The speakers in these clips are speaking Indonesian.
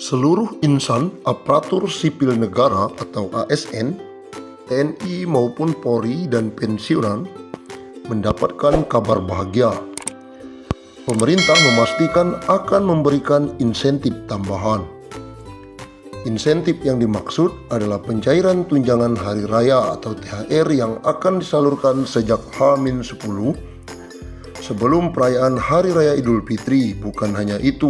Seluruh insan aparatur sipil negara atau ASN, TNI maupun Polri dan pensiunan mendapatkan kabar bahagia. Pemerintah memastikan akan memberikan insentif tambahan. Insentif yang dimaksud adalah pencairan tunjangan hari raya atau THR yang akan disalurkan sejak H-10 sebelum perayaan Hari Raya Idul Fitri. Bukan hanya itu,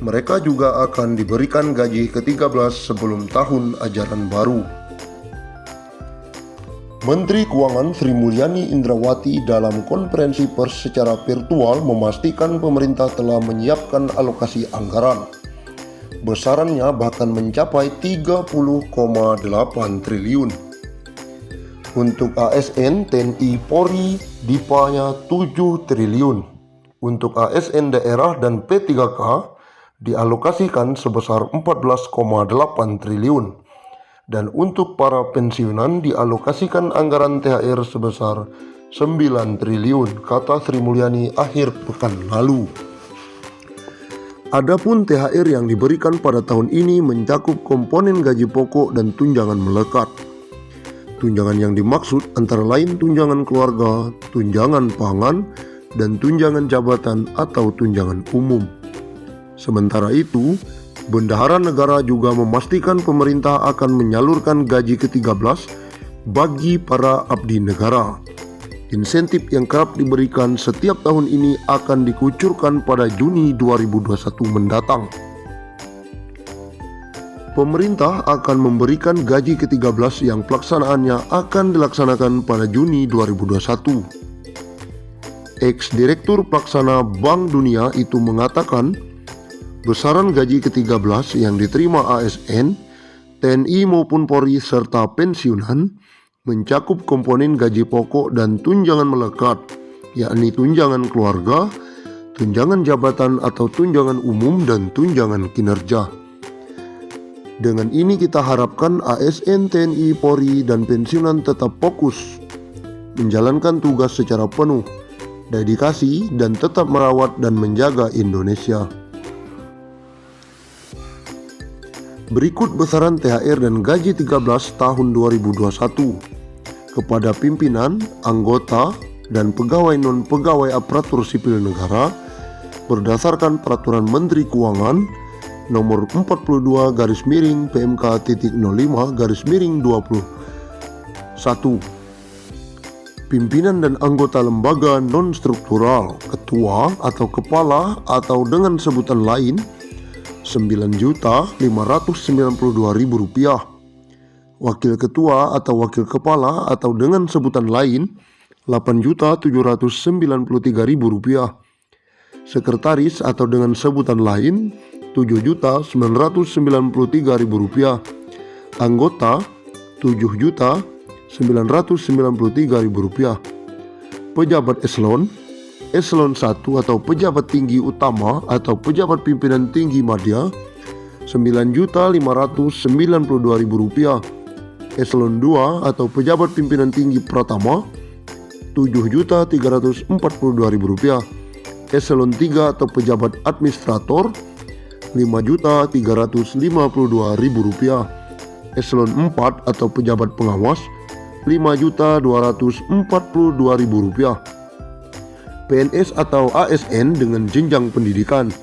mereka juga akan diberikan gaji ke-13 sebelum tahun ajaran baru. Menteri Keuangan Sri Mulyani Indrawati dalam konferensi pers secara virtual memastikan pemerintah telah menyiapkan alokasi anggaran. Besarannya bahkan mencapai 30,8 triliun. Untuk ASN, TNI, Polri, DIPA-nya 7 triliun. Untuk ASN daerah dan P3K dialokasikan sebesar 14,8 triliun. Dan untuk para pensiunan dialokasikan anggaran THR sebesar 9 triliun, kata Sri Mulyani akhir pekan lalu. Adapun THR yang diberikan pada tahun ini mencakup komponen gaji pokok dan tunjangan melekat. Tunjangan yang dimaksud antara lain tunjangan keluarga, tunjangan pangan, dan tunjangan jabatan atau tunjangan umum. Sementara itu, Bendahara Negara juga memastikan pemerintah akan menyalurkan gaji ke-13 bagi para abdi negara. Insentif yang kerap diberikan setiap tahun ini akan dikucurkan pada Juni 2021 mendatang. Pemerintah akan memberikan gaji ke-13 yang pelaksanaannya akan dilaksanakan pada Juni 2021. Ex-Direktur Pelaksana Bank Dunia itu mengatakan, besaran gaji ke-13 yang diterima ASN, TNI maupun Polri serta pensiunan mencakup komponen gaji pokok dan tunjangan melekat, yakni tunjangan keluarga, tunjangan jabatan atau tunjangan umum, dan tunjangan kinerja. Dengan ini kita harapkan ASN, TNI, Polri, dan pensiunan tetap fokus menjalankan tugas secara penuh, dedikasi, dan tetap merawat dan menjaga Indonesia. Berikut besaran THR dan gaji 13 tahun 2021 kepada pimpinan, anggota, dan pegawai non-pegawai aparatur sipil negara berdasarkan Peraturan Menteri Keuangan Nomor 42/PMK.05/21. Pimpinan dan anggota lembaga non-struktural, ketua atau kepala atau dengan sebutan lain Rp9.592.000, wakil ketua atau wakil kepala atau dengan sebutan lain Rp8.793.000, sekretaris atau dengan sebutan lain Rp7.993.000, anggota Rp7.993.000, pejabat eselon 1 atau pejabat tinggi utama atau pejabat pimpinan tinggi madya Rp9.592.000, eselon 2 atau pejabat pimpinan tinggi pratama Rp7.342.000, eselon 3 atau pejabat administrator Rp5.352.000, eselon 4 atau pejabat pengawas Rp5.242.000. PNS atau ASN dengan jenjang pendidikan.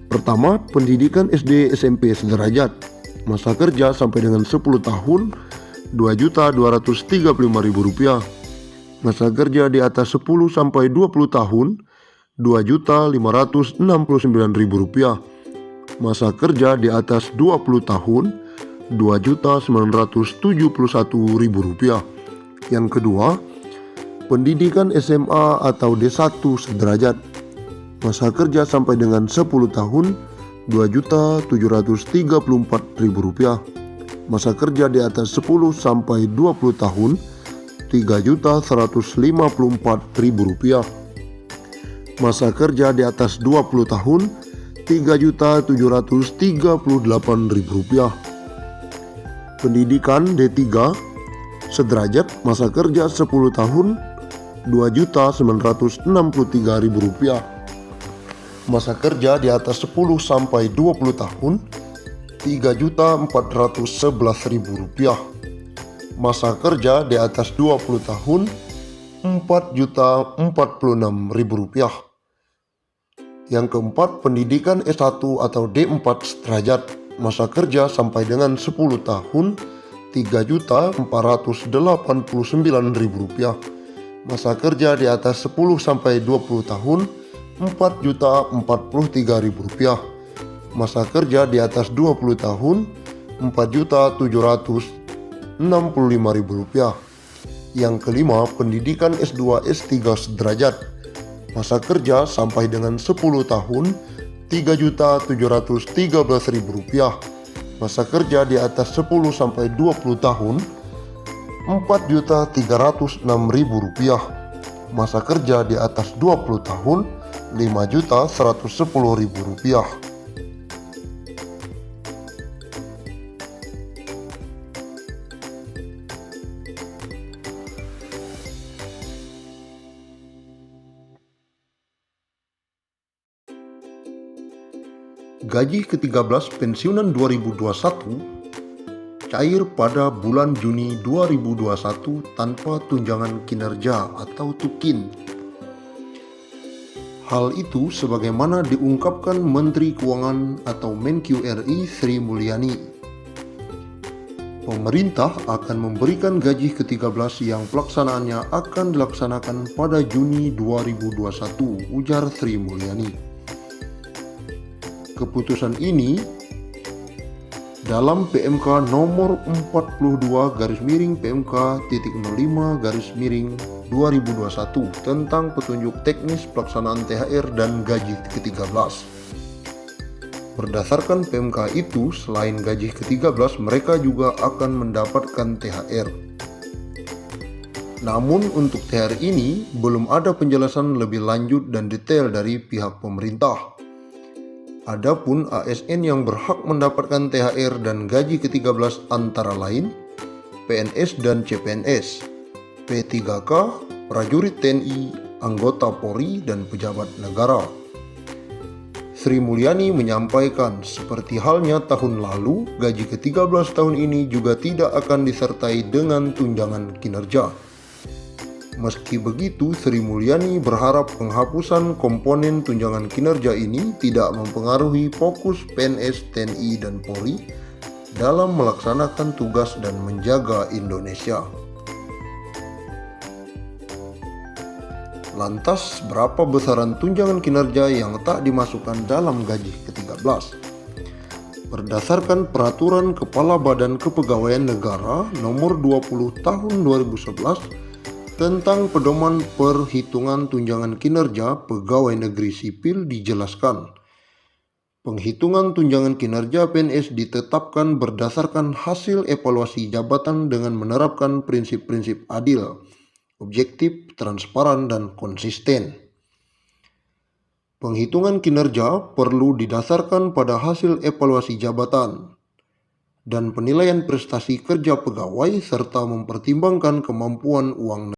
Pertama, pendidikan SD SMP sederajat, masa kerja sampai dengan 10 tahun Rp2.235.000, masa kerja di atas 10 sampai 20 tahun Rp2.569.000, masa kerja di atas 20 tahun Rp2.971.000. Yang kedua, pendidikan SMA atau D1 sederajat, masa kerja sampai dengan 10 tahun Rp2.734.000, masa kerja di atas 10 sampai 20 tahun Rp3.154.000, masa kerja di atas 20 tahun Rp3.738.000. Pendidikan D3 sederajat, masa kerja 10 tahun Rp2.963.000. Masa kerja di atas 10 sampai 20 tahun Rp3.411.000. Masa kerja di atas 20 tahun Rp4.046.000. Yang keempat, pendidikan S1 atau D4 sederajat. Masa kerja sampai dengan 10 tahun Rp3.489.000. Masa kerja di atas 10 sampai 20 tahun Rp4.043.000. Masa kerja di atas 20 tahun Rp4.765.000. Yang kelima, pendidikan S2 S3 sederajat. Masa kerja sampai dengan 10 tahun Rp3.713.000. Masa kerja di atas 10 sampai 20 tahun Rp4.306.000. Masa kerja di atas 20 tahun Rp5.110.000. Gaji ke-13 pensiunan 2021 cair pada bulan Juni 2021 tanpa tunjangan kinerja atau TUKIN. Hal itu sebagaimana diungkapkan Menteri Keuangan atau Menq RI Sri Mulyani. Pemerintah akan memberikan gaji ke-13 yang pelaksanaannya akan dilaksanakan pada Juni 2021, ujar Sri Mulyani. Keputusan ini dalam PMK nomor 42/PMK.05/2021 tentang petunjuk teknis pelaksanaan THR dan gaji ke-13. Berdasarkan PMK itu, selain gaji ke-13, mereka juga akan mendapatkan THR. Namun untuk THR ini belum ada penjelasan lebih lanjut dan detail dari pihak pemerintah. Adapun ASN yang berhak mendapatkan THR dan gaji ke-13 antara lain PNS dan CPNS, P3K, prajurit TNI, anggota Polri, dan pejabat negara. Sri Mulyani menyampaikan, seperti halnya tahun lalu, gaji ke-13 tahun ini juga tidak akan disertai dengan tunjangan kinerja. Meski begitu, Sri Mulyani berharap penghapusan komponen tunjangan kinerja ini tidak mempengaruhi fokus PNS, TNI, dan Polri dalam melaksanakan tugas dan menjaga Indonesia. Lantas, berapa besaran tunjangan kinerja yang tak dimasukkan dalam gaji ke-13? Berdasarkan Peraturan Kepala Badan Kepegawaian Negara Nomor 20 Tahun 2011 tentang pedoman perhitungan tunjangan kinerja pegawai negeri sipil dijelaskan, penghitungan tunjangan kinerja PNS ditetapkan berdasarkan hasil evaluasi jabatan dengan menerapkan prinsip-prinsip adil, objektif, transparan, dan konsisten. Penghitungan kinerja perlu didasarkan pada hasil evaluasi jabatan dan penilaian prestasi kerja pegawai serta mempertimbangkan kemampuan uang